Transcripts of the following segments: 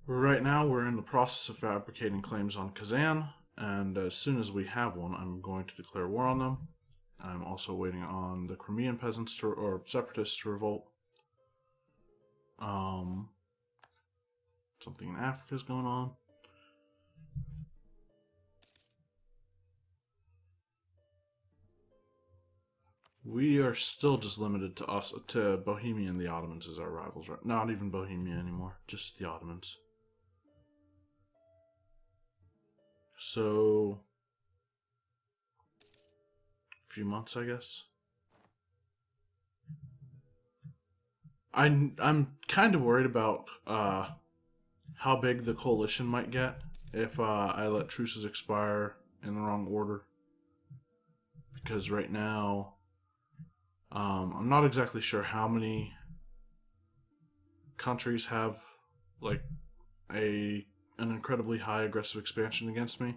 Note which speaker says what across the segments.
Speaker 1: Right now, we're in the process of fabricating claims on Kazan, and as soon as we have one, I'm going to declare war on them. I'm also waiting on the Crimean peasants or separatists to revolt. Um, Something in Africa is going on. We are still just limited to Bohemia and the Ottomans as our rivals, right? Not even Bohemia anymore, just the Ottomans. So, a few months, I guess. I'm kind of worried about how big the coalition might get if I let truces expire in the wrong order. Because right now, I'm not exactly sure how many countries have like an incredibly high aggressive expansion against me.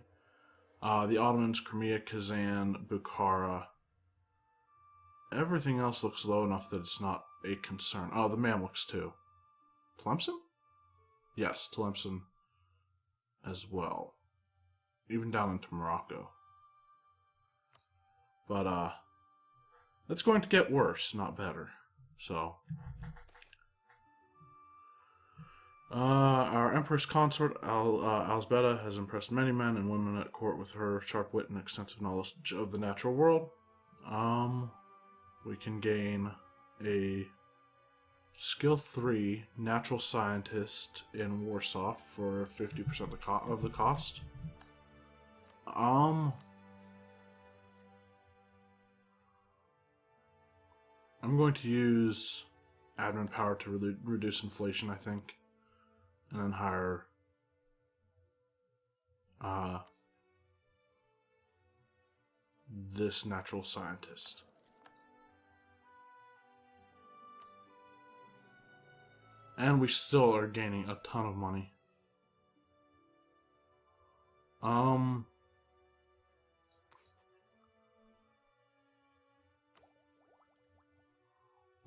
Speaker 1: The Ottomans, Crimea, Kazan, Bukhara. Everything else looks low enough that it's not a concern. Oh, the Mamluks too. Tlemcen? Yes, Tlemcen as well. Even down into Morocco. But it's going to get worse, not better. So our Empress Consort Alzbeta has impressed many men and women at court with her sharp wit and extensive knowledge of the natural world. We can gain a skill 3 natural scientist in Warsaw for 50% of the cost. I'm going to use admin power to reduce inflation, I think, and then hire this natural scientist. And we still are gaining a ton of money.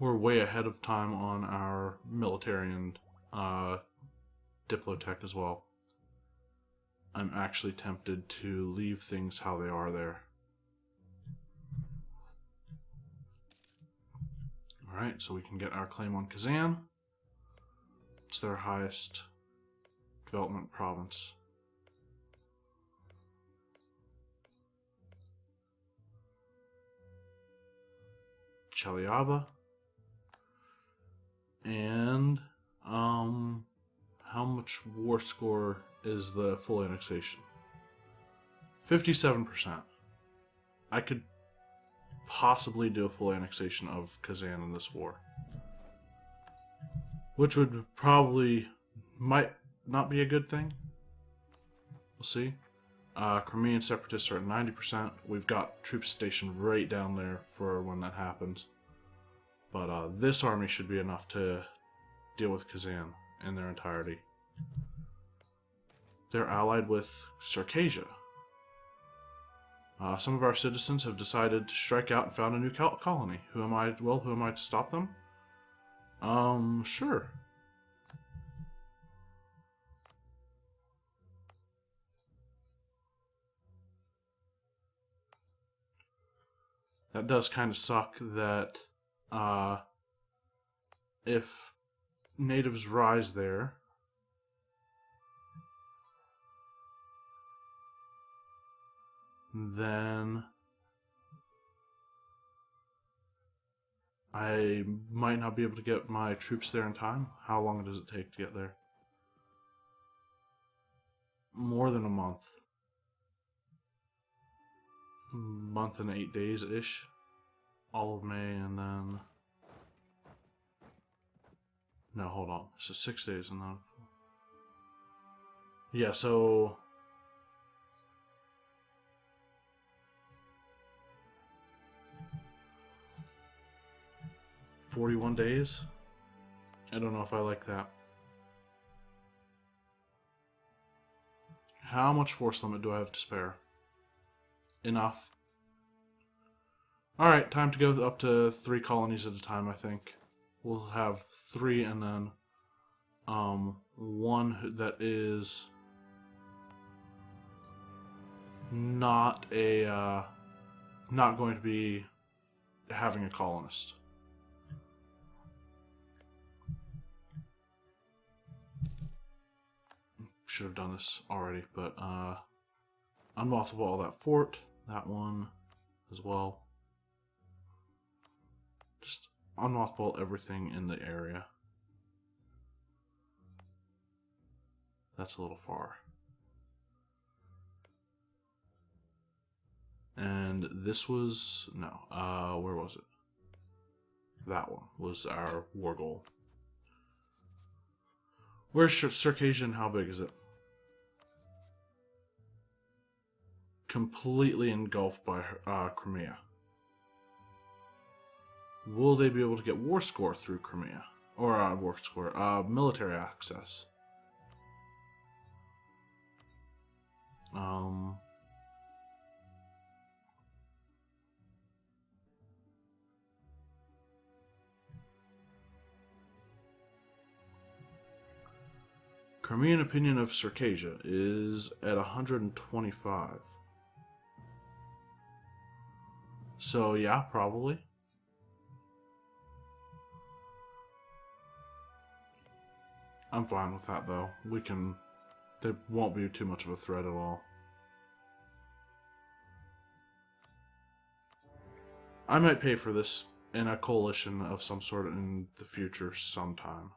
Speaker 1: We're way ahead of time on our military and diplotech as well. I'm actually tempted to leave things how they are there. Alright, so we can get our claim on Kazan. It's their highest development province. Chelyaba. And how much war score is the full annexation? 57%. I could possibly do a full annexation of Kazan in this war, which would might not be a good thing. We'll see. Crimean separatists are at 90%. We've got troops stationed right down there for when that happens. But this army should be enough to deal with Kazan in their entirety. They're allied with Circassia. Some of our citizens have decided to strike out and found a new colony. Who am I? Well, who am I to stop them? Sure. That does kind of suck that if natives rise there, then I might not be able to get my troops there in time. How long does it take to get there? More than a month. Month and 8 days-ish. All of May and then... No, hold on. So 6 days and then... Yeah, so... $41 days? I don't know if I like that. How much force limit do I have to spare? Enough. Alright, time to go up to 3 colonies at a time, I think. We'll have 3 and then one that is not not going to be having a colonist. Should have done this already, but unmothball that fort, that one as well. Just unmothball everything in the area. That's a little far. And this was, no, where was it? That one was our war goal. Where's Circassian? How big is it? Completely engulfed by Crimea. Will they be able to get war score through Crimea? Or war score, military access. Crimean opinion of Circassia is at 125. So yeah, probably. I'm fine with that though. We can... They won't be too much of a threat at all. I might pay for this in a coalition of some sort in the future sometime.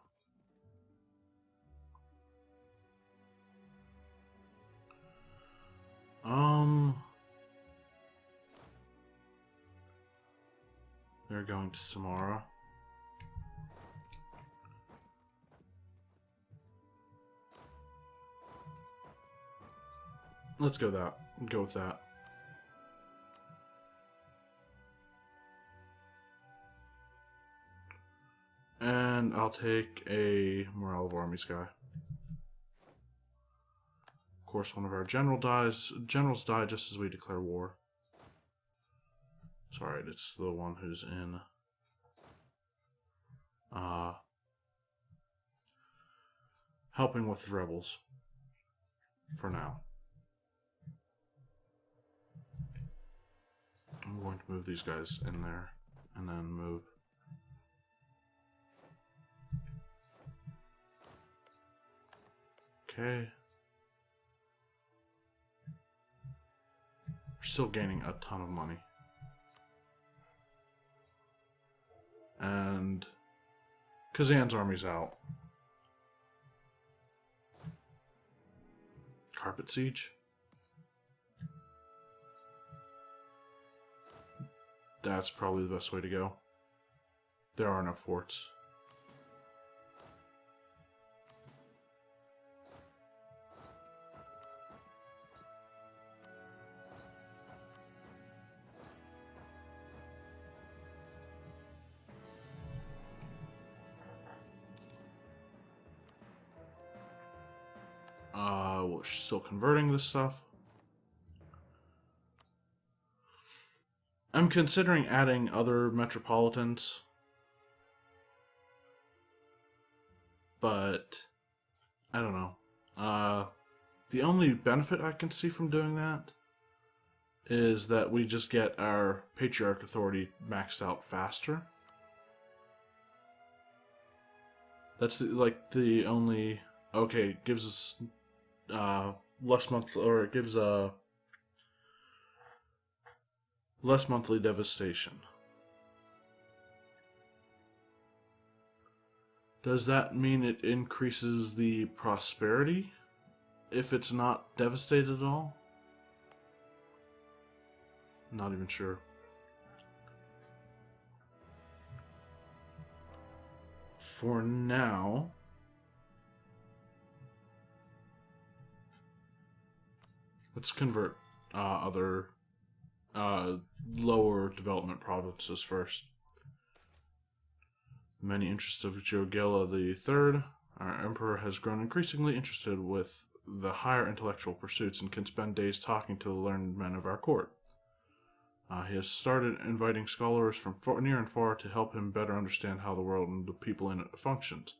Speaker 1: They're going to Samara. Let's go with that. And I'll take a Morale of Armies guy. Of course, one of our generals die just as we declare war. Sorry, it's the one who's in helping with the rebels for now. I'm going to move these guys in there and then move. Okay. We're still gaining a ton of money. And Kazan's army's out. Carpet siege. That's probably the best way to go. There are no forts. We're still converting this stuff. I'm considering adding other metropolitans, but I don't know. The only benefit I can see from doing that is that we just get our Patriarch authority maxed out faster. That's the only... Okay, it gives us less monthly, or it gives less monthly devastation. Does that mean it increases the prosperity if it's not devastated at all? Not even sure. For now, let's convert other lower development provinces first. Many interests of Jogela III, our emperor has grown increasingly interested with the higher intellectual pursuits and can spend days talking to the learned men of our court. He has started inviting scholars from near and far to help him better understand how the world and the people in it functions.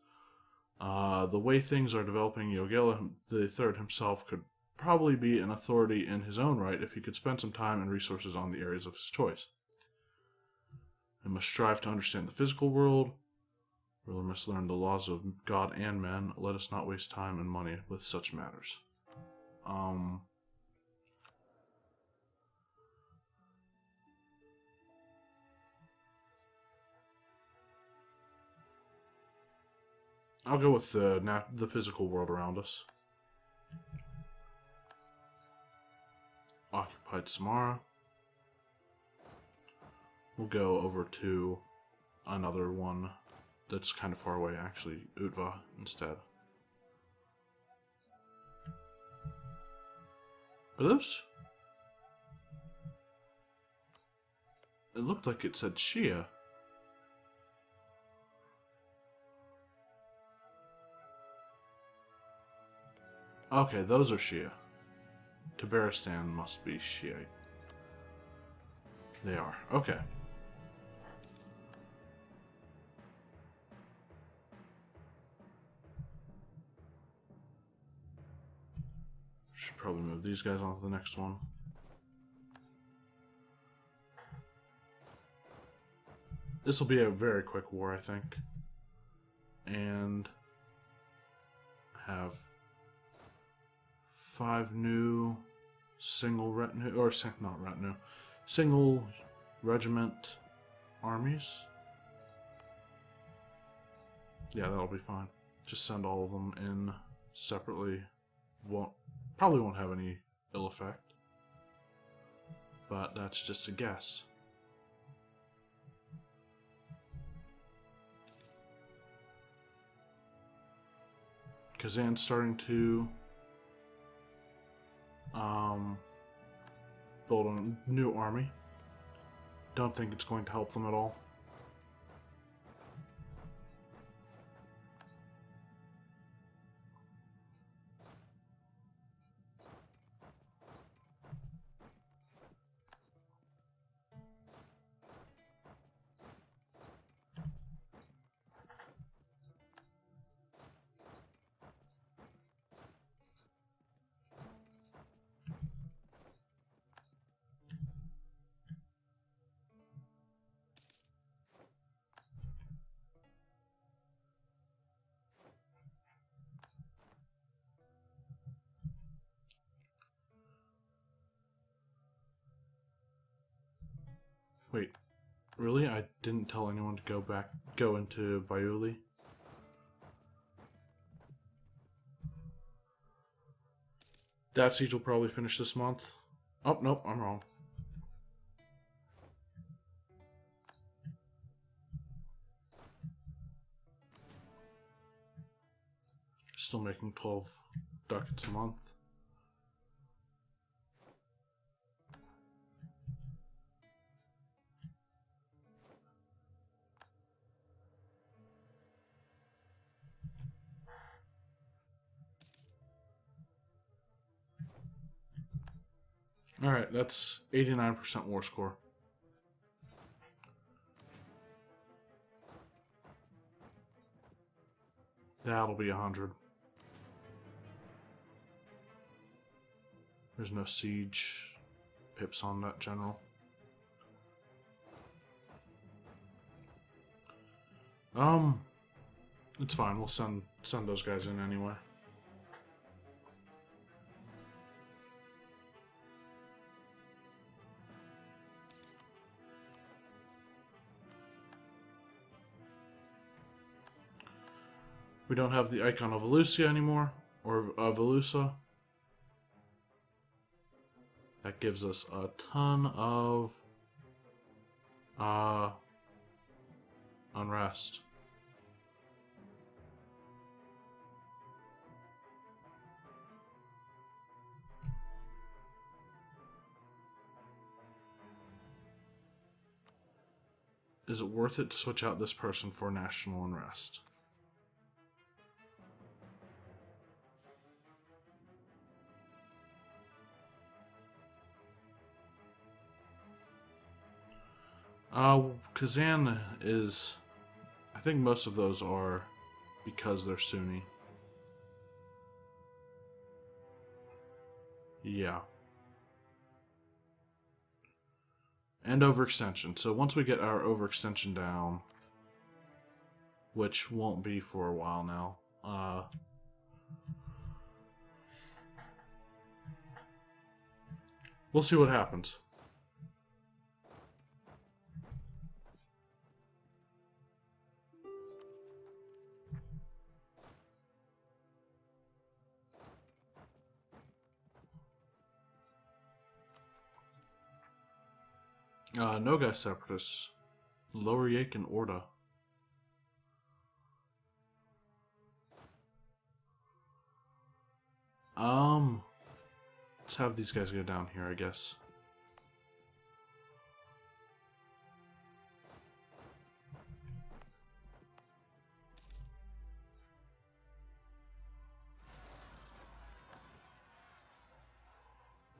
Speaker 1: The way things are developing, Yogela the Third himself could probably be an authority in his own right if he could spend some time and resources on the areas of his choice. I must strive to understand the physical world. Ruler must learn the laws of God and men. Let us not waste time and money with such matters. I'll go with the physical world around us. Occupied Samara. We'll go over to another one that's kind of far away, actually, Utva instead. Are those? It looked like it said Shia. Okay, those are Shia. Tabaristan must be Shiite. They are. Okay. Should probably move these guys on to the next one. This will be a very quick war, I think. And have 5 new single retinue, or not retinue, single regiment armies. Yeah, that'll be fine. Just send all of them in separately. Probably won't have any ill effect, but that's just a guess. Kazan's starting to build a new army. Don't think it's going to help them at all. Wait, really? I didn't tell anyone to go into Bayuli? That siege will probably finish this month. Oh, nope, I'm wrong. Still making 12 ducats a month. Alright, that's 89% war score. That'll be 100. There's no siege pips on that general. It's fine. We'll send those guys in anyway. We don't have the icon of Elusia anymore, or of Elusa. That gives us a ton of unrest. Is it worth it to switch out this person for national unrest? Kazan is... I think most of those are because they're Sunni. Yeah. And overextension. So once we get our overextension down, which won't be for a while now, we'll see what happens. Nogai Separatists. Lower Yake and Orda. Let's have these guys go down here, I guess.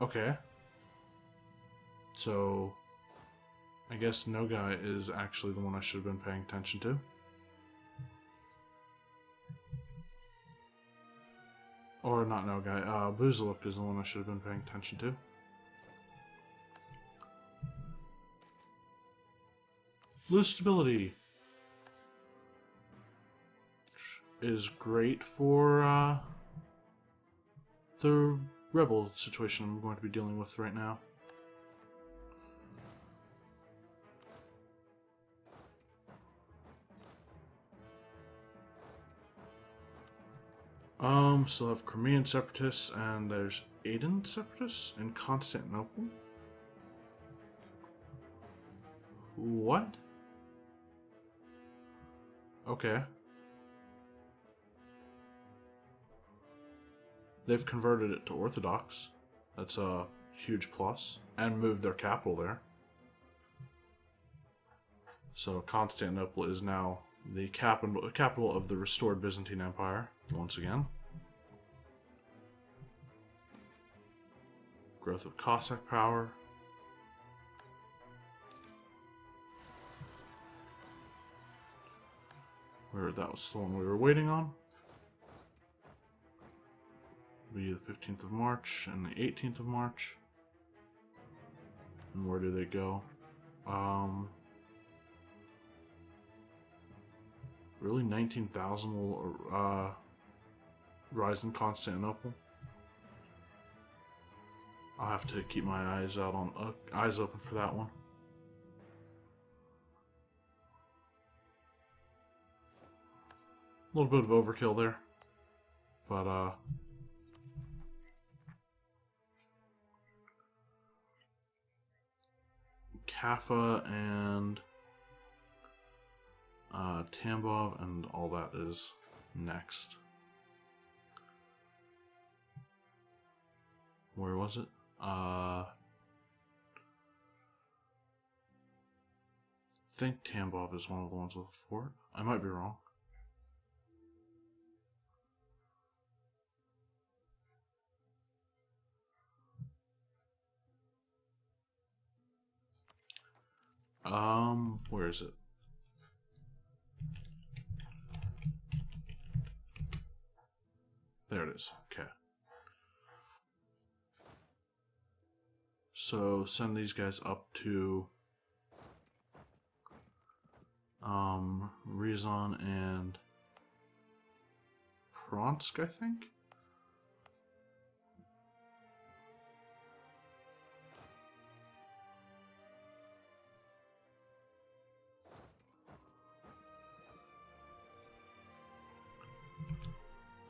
Speaker 1: Okay. So, I guess Nogai is actually the one I should have been paying attention to. Or not Nogai, Buzaluk is the one I should have been paying attention to. Lose stability is great for the rebel situation I'm going to be dealing with right now. Still have Crimean Separatists, and there's Aden Separatists in Constantinople. What? Okay. They've converted it to Orthodox. That's a huge plus. And moved their capital there. So Constantinople is now the capital of the restored Byzantine Empire, once again. Growth of Cossack power. That was the one we were waiting on. Be the 15th of March and the 18th of March. And where do they go? Really, 19,000 will rise in Constantinople. I'll have to keep my eyes open for that one. A little bit of overkill there, but Kaffa and Tambov and all that is next. Where was it? I think Tambov is one of the ones with a fort. I might be wrong. Where is it? There it is. Okay. So send these guys up to Ryazan and Pronsk, I think.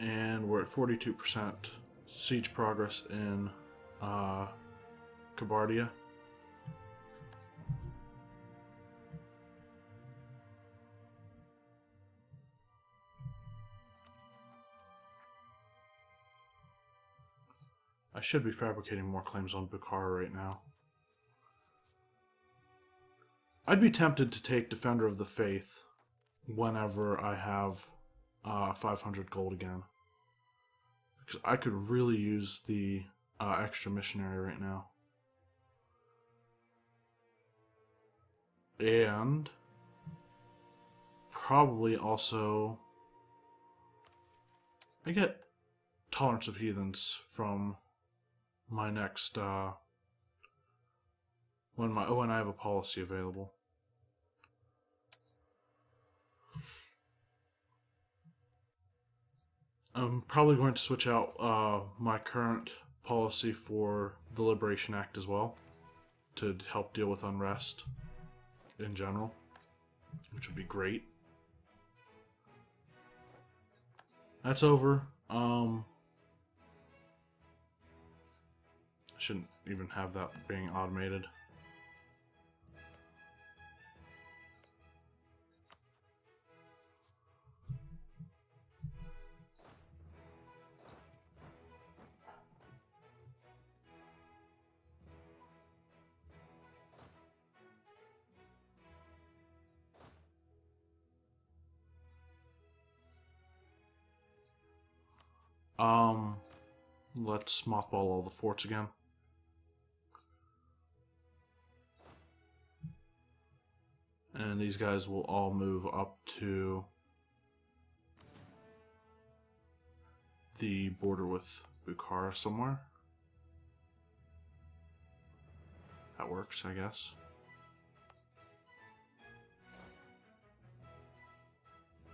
Speaker 1: And we're at 42% siege progress in Kabardia. I should be fabricating more claims on Bukhara right now. I'd be tempted to take Defender of the Faith whenever I have 500 gold again. Because I could really use the extra missionary right now. And probably also I get Tolerance of Heathens from my next, when I have a policy available. I'm probably going to switch out my current policy for the Liberation Act as well, to help deal with unrest in general, which would be great. That's over. I shouldn't even have that being automated. Let's mothball all the forts again. And these guys will all move up to the border with Bukhara somewhere. That works, I guess.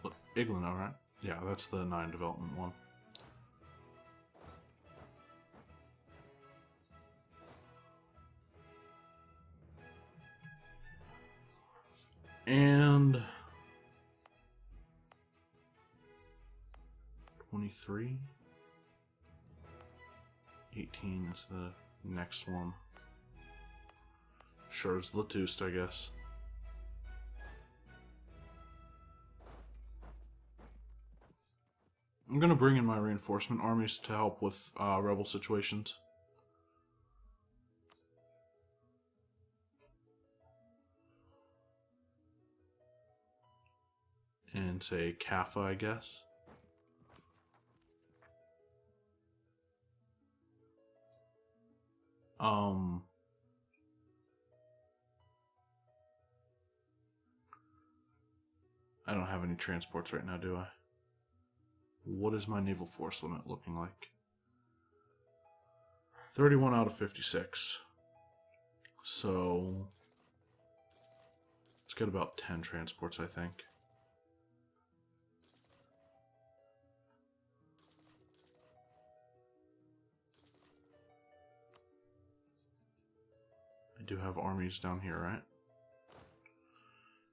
Speaker 1: Look, Iglino, right? Yeah, that's the 9 development one. And 23. 18 is the next one. Sure, it's Latust, I guess. I'm gonna bring in my reinforcement armies to help with rebel situations. And say Kaffa, I guess. I don't have any transports right now, do I? What is my naval force limit looking like? 31 out of 56. So let's get about 10 transports, I think. I do have armies down here, right?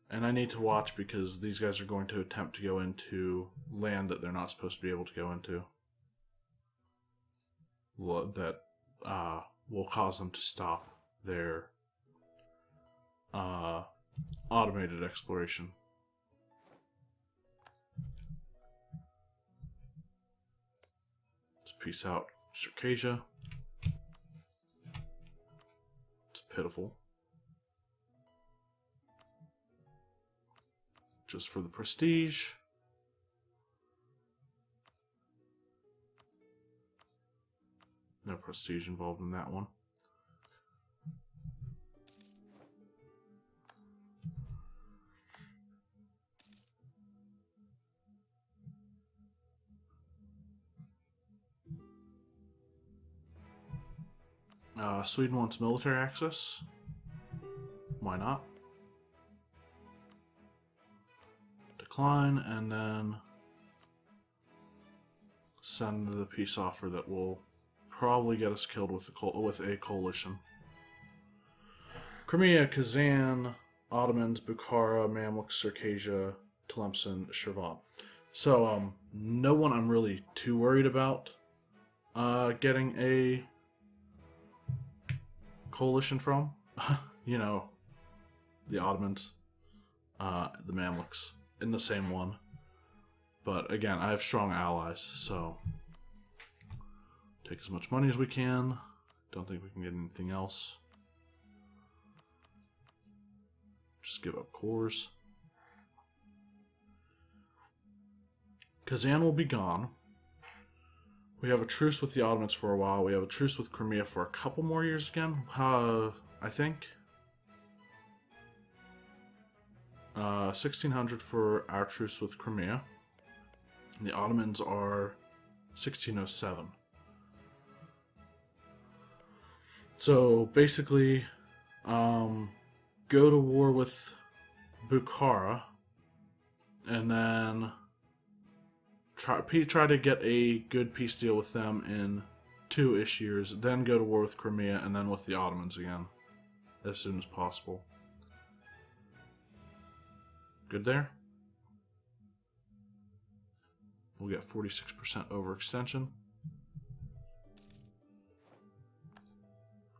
Speaker 1: And I need to watch because these guys are going to attempt to go into land that they're not supposed to be able to go into. That will cause them to stop their automated exploration. Let's peace out Circassia. It's pitiful. Just for the prestige. No prestige involved in that one. Sweden wants military access. Why not? Decline, and then send the peace offer that will probably get us killed with a coalition. Crimea, Kazan, Ottomans, Bukhara, Mamluks, Circassia, Tlemcen, Shirvan. So, no one I'm really too worried about getting a coalition from. You know, the Ottomans, the Mamluks, in the same one. But again, I have strong allies, so take as much money as we can. Don't think we can get anything else. Just give up cores. Kazan will be gone. We have a truce with the Ottomans for a while. We have a truce with Crimea for a couple more years again, I think. 1600 for our truce with Crimea. The Ottomans are 1607. So basically, go to war with Bukhara, and then try to get a good peace deal with them in 2-ish years, then go to war with Crimea, and then with the Ottomans again, as soon as possible. Good there? We'll get 46% overextension.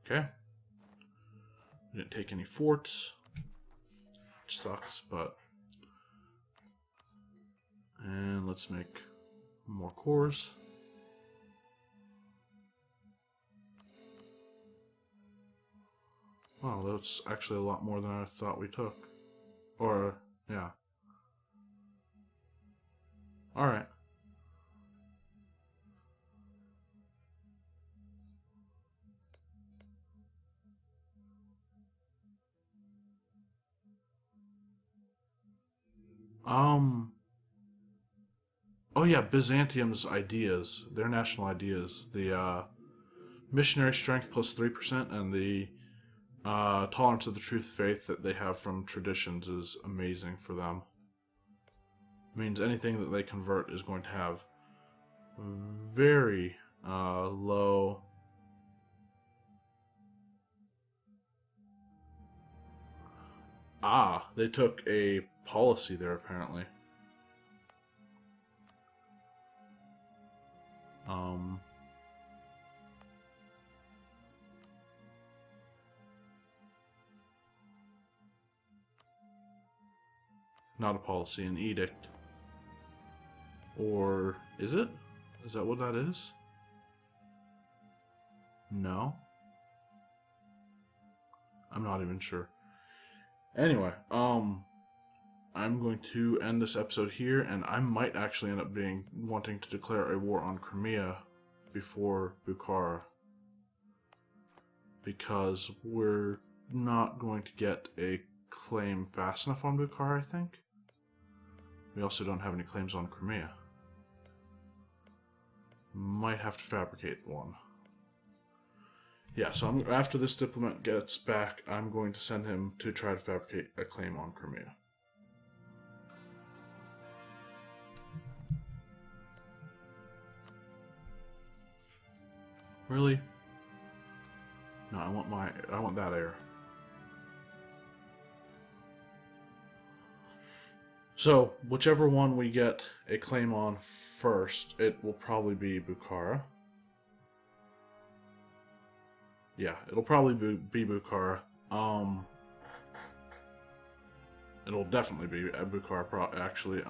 Speaker 1: Okay. We didn't take any forts, which sucks, but... And let's make more cores. Wow, that's actually a lot more than I thought we took. Or, yeah. Alright. Oh yeah, Byzantium's ideas, their national ideas. The missionary strength plus 3% and the tolerance of the truth faith that they have from traditions is amazing for them. It means anything that they convert is going to have very low... Ah, they took a policy there apparently. Not a policy, an edict. Or is it? Is that what that is? No. I'm not even sure. Anyway, I'm going to end this episode here, and I might actually end up wanting to declare a war on Crimea before Bukhara, because we're not going to get a claim fast enough on Bukhara, I think. We also don't have any claims on Crimea. Might have to fabricate one. Yeah, so after this diplomat gets back, I'm going to send him to try to fabricate a claim on Crimea. Really? No, I want that heir. So, whichever one we get a claim on first, it will probably be Bukhara. Yeah, it'll probably be Bukhara. It'll definitely be Bukhara, actually.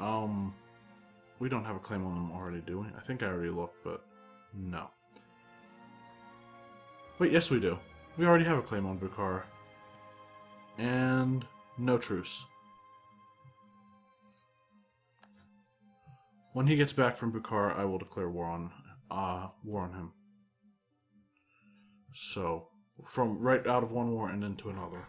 Speaker 1: We don't have a claim on them already, do we? I think I already looked, but no. Wait, yes we do. We already have a claim on Bukhara. And no truce. When he gets back from Bukhara, I will declare war on him. So, from right out of one war and into another.